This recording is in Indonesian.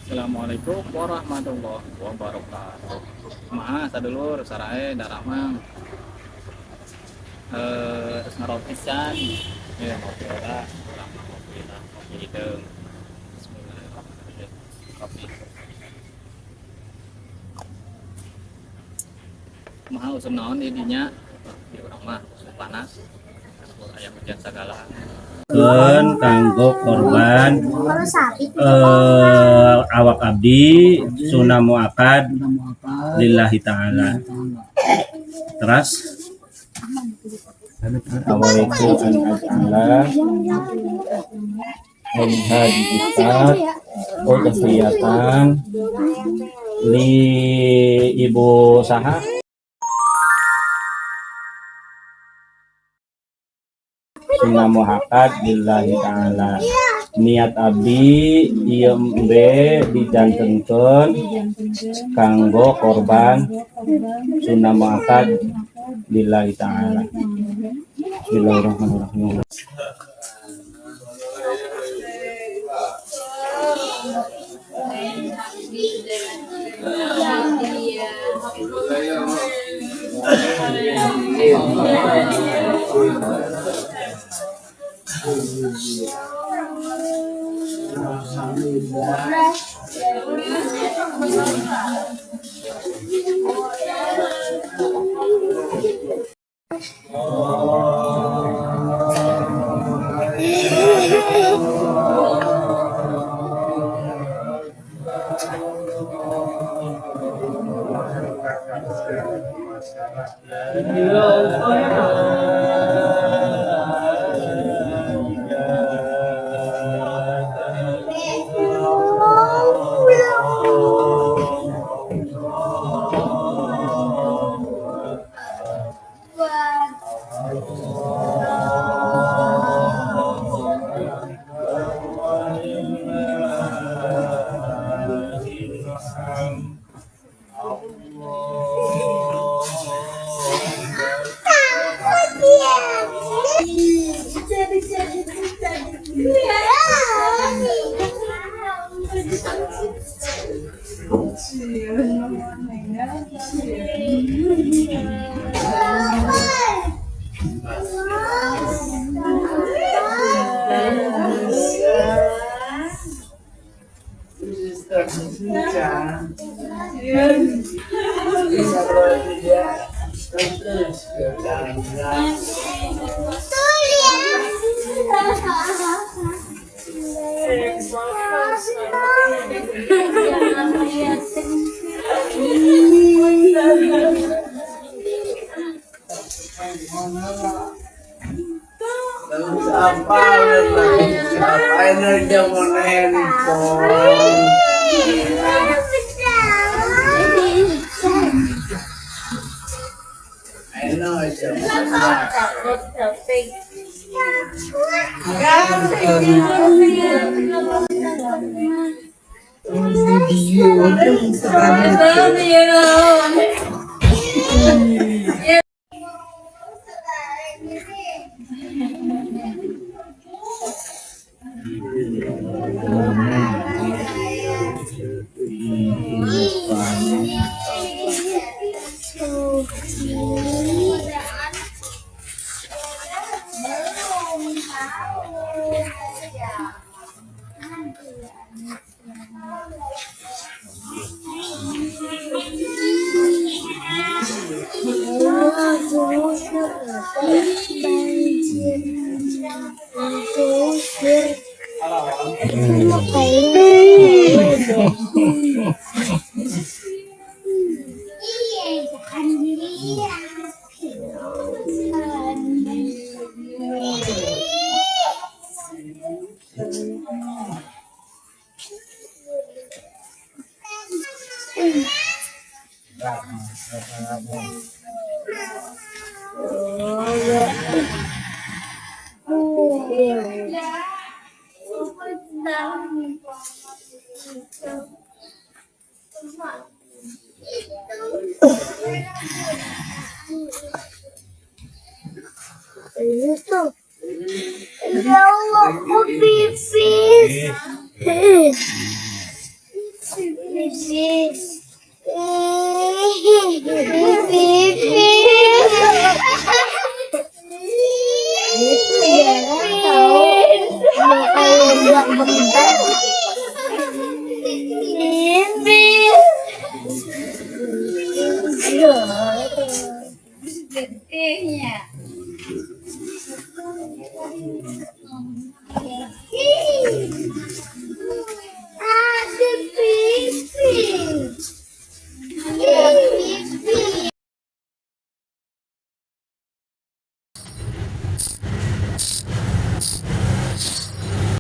Assalamualaikum warahmatullahi wabarakatuh. Maha sadulur sarae daramang ngaroti can ya ngopi ora urang ngopi lah ngopi hideung. Bismillahirrahmanirrahim. Kopi. Maha usum naon di dinya di urang mah usum panas. Campur aya hujan sagala. Kanggo korban awak abdi sunnah muakad lillahi ta'ala. Terus awaitu an aj'ala min hadhihi kitab udhiyatan li ibu saha sunnah muakad lillahi ta'ala. Niat abdi ieu embe dijantengkeun kanggo korban sunnah muakad lillahi ta'ala. Bismillahirrahmanirrahim. Ya Allah, kok pipis. Aduh.